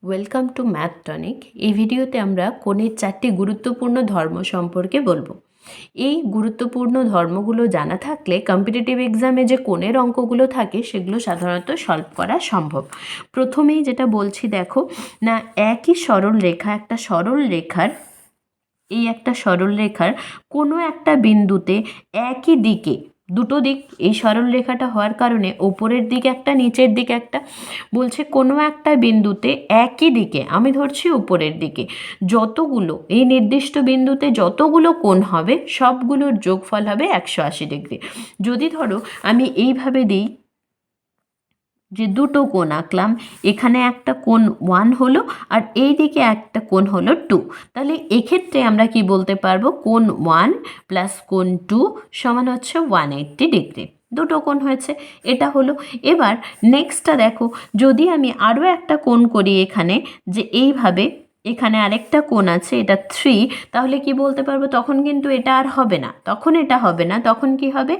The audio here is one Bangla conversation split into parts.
Welcome to math tonic. এই ভিডিওতে আমরা কোণের 4টি গুরুত্বপূর্ণ ধর্ম সম্পর্কে বলবো। এই গুরুত্বপূর্ণ ধর্মগুলো জানা থাকলে কম্পিটিটিভ এক্সামে যে কোণের অঙ্কগুলো থাকে সেগুলো সাধারণত সলভ করা সম্ভব। প্রথমেই যেটা বলছি দেখো না, একই সরল রেখা, একটা সরল রেখার একটা সরল রেখার কোনো একটা বিন্দুতে একই দিকে দুটো দিক, এই সরল রেখাটা হওয়ার কারণে ওপরের দিকে একটা নিচের দিকে একটা, বলছে কোনো একটা বিন্দুতে একই দিকে, আমি ধরছি উপরের দিকে, যতগুলো এই নির্দিষ্ট বিন্দুতে যতগুলো কোণ হবে সবগুলোর যোগফল হবে 180 ডিগ্রি। যদি ধরো আমি এইভাবে দিই যে দুটো কোণ আঁকলাম, এখানে একটা কোণ 1 হলো আর এই দিকে একটা কোণ হলো 2, তাহলে এক্ষেত্রে আমরা কি বলতে পারবো, কোণ 1 প্লাস কোণ 2 সমান হচ্ছে 180 ডিগ্রি। দুটো কোণ হয়েছে, এটা হলো। এবার নেক্সটটা দেখো, যদি আমি আরও একটা কোণ করি এখানে, যে এইভাবে এখানে আরেকটা কোণ আছে, এটা 3, তাহলে কি বলতে পারবো, তখন কিন্তু এটা আর হবে না, তখন এটা হবে না, তখন কি হবে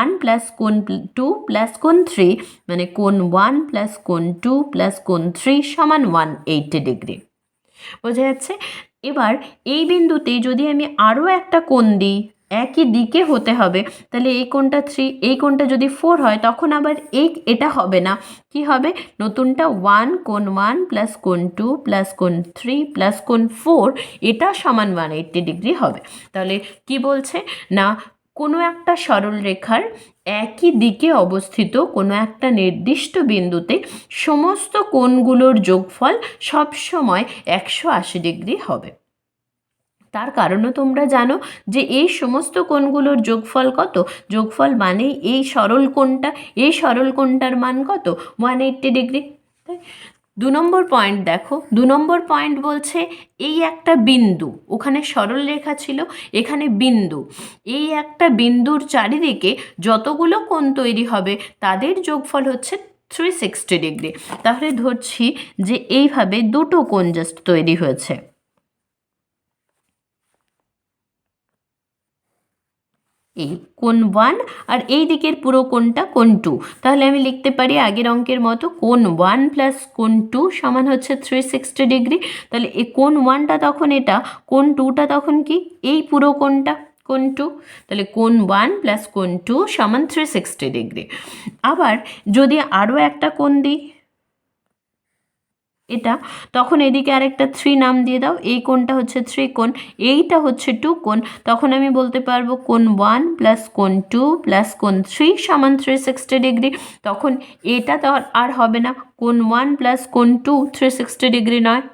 1 প্লাস কোণ 2 প্লাস কোণ 3, মানে কোণ 1 প্লাস কোণ 2 প্লাস কোণ 3 সমান 180 ডিগ্রি। বোঝা যাচ্ছে? এবার এই বিন্দুতে যদি আমি আরও একটা কোণ দিই, একই দিকে হতে হবে, তাহলে এই কোণটা 3, এই কোণটা যদি 4 হয় তখন আবার এটা হবে না, কি হবে, নতুনটা 1 কোণ 1 প্লাস কোণ 2 প্লাস কোণ 3 প্লাস কোণ 4, এটা সমান 180 ডিগ্রি হবে। তাহলে কি বলছে না, কোনো একটা সরল রেখার একই দিকে অবস্থিত কোনো একটা নির্দিষ্ট বিন্দুতে সমস্ত কোণগুলোর যোগফল সবসময় 180 ডিগ্রি হবে। তার কারণও তোমরা জানো যে এই সমস্ত কোণগুলোর যোগফল কত, যোগফল মানেই এই সরল কোণটা, এই সরল কোণটার মান কত, 180 ডিগ্রি। 2 নম্বর পয়েন্ট দেখো, 2 নম্বর পয়েন্ট বলছে এই একটা বিন্দু, ওখানে সরল রেখা ছিল, এখানে বিন্দু, এই একটা বিন্দুর চারিদিকে যতগুলো কোণ তৈরি হবে তাদের যোগফল হচ্ছে 360 ডিগ্রি। তাহলে ধরছি যে এইভাবে দুটো কোণ জাস্ট তৈরি হয়েছে, এই কোণ 1 আর এই দিকের পুরো কোণটা কোণ 2, তাহলে আমি লিখতে পারি আগের অঙ্কের মতো কোণ 1 প্লাস কোণ 2 সমান হচ্ছে 360 ডিগ্রি। তাহলে এই কোণ 1টা তখন এটা, কোণ 2টা তখন কি, এই পুরো কোণটা কোণ 2, তাহলে কোণ 1 প্লাস কোণ 2 সমান 360 ডিগ্রি। আবার যদি আরও একটা কোণ দিই এটা, তখন এদিকে আরেকটা 3 নাম দিয়ে দাও, এই কোণটা হচ্ছে 3 কোণ, এইটা হচ্ছে 2 কোণ, তখন আমি বলতে পারবো কোণ 1 প্লাস কোণ 2 প্লাস কোণ 3 সমান 360 ডিগ্রি। তখন এটা তো আর হবে না, কোণ 1 প্লাস কোণ 2 360 ডিগ্রি নয়।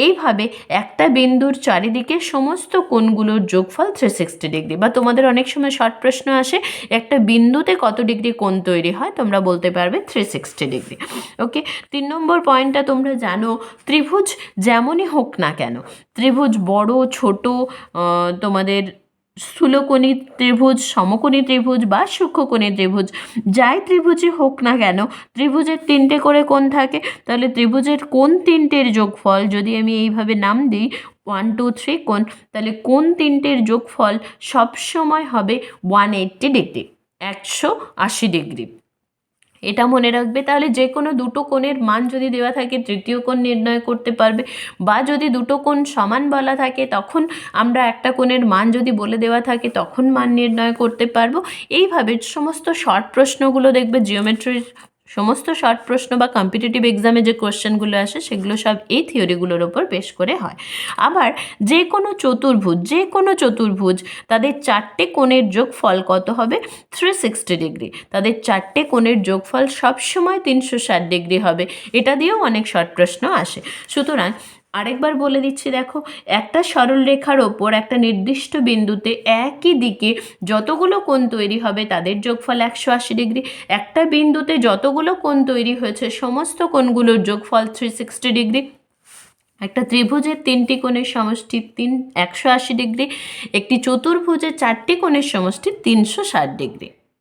এইভাবে একটা বিন্দুর চারিদিকে সমস্ত কোণগুলোর যোগফল 360 ডিগ্রি। বা তোমাদের অনেক সময় শর্ট প্রশ্ন আসে, একটা বিন্দুতে কত ডিগ্রি কোণ তৈরি হয়, তোমরা বলতে পারবে 360 ডিগ্রি। ওকে, 3 নম্বর পয়েন্টটা তোমরা জানো, ত্রিভুজ যেমনই হোক না কেন, ত্রিভুজ বড় ছোট, তোমাদের স্থূলকোণী ত্রিভুজ, সমকোণী ত্রিভুজ বা সূক্ষ্মকোণী ত্রিভুজ, যাই ত্রিভুজই হোক না কেন, ত্রিভুজের 3টে করে কোণ থাকে, তাহলে ত্রিভুজের কোণ 3টের যোগফল যদি আমি এইভাবে নাম দিই 1 2 3 কোণ, তাহলে কোণ 3টের যোগফল সবসময় হবে 180 ডিগ্রি, 180 ডিগ্রি। এটা মনে রাখবে। তাহলে যে কোনো দুটো কোণের মান যদি দেওয়া থাকে তৃতীয় কোণ নির্ণয় করতে পারবে, বা যদি দুটো কোণ সমান বলা থাকে তখন আমরা একটা কোণের মান যদি বলে দেওয়া থাকে তখন মান নির্ণয় করতে পারবো। এইভাবে সমস্ত শর্ট প্রশ্নগুলো দেখবে, জিওমেট্রির সমস্ত শর্ট প্রশ্ন বা কম্পিটিটিভ এক্সামে যে কোশ্চেনগুলো আসে সেগুলো সব এই থিওরিগুলোর ওপর বেশ করে হয়। আবার যে কোনো চতুর্ভুজ তাদের 4টে কোণের যোগফল কত হবে, 360 ডিগ্রি। তাদের 4টে কোণের যোগফল সবসময় 360 ডিগ্রি হবে। এটা দিয়েও অনেক শর্ট প্রশ্ন আসে। সুতরাং আরেকবার বলে দিচ্ছি দেখো, একটা সরল রেখার ওপর একটা নির্দিষ্ট বিন্দুতে একই দিকে যতগুলো কোণ তৈরি হবে তাদের যোগফল 180 ডিগ্রি। একটা বিন্দুতে যতগুলো কোণ তৈরি হয়েছে সমস্ত কোণগুলোর যোগফল 360 ডিগ্রি। একটা ত্রিভুজের 3টি কোণের সমষ্টি 180 ডিগ্রি, একটি চতুর্ভুজের 4টি কোণের সমষ্টি 360 ডিগ্রি।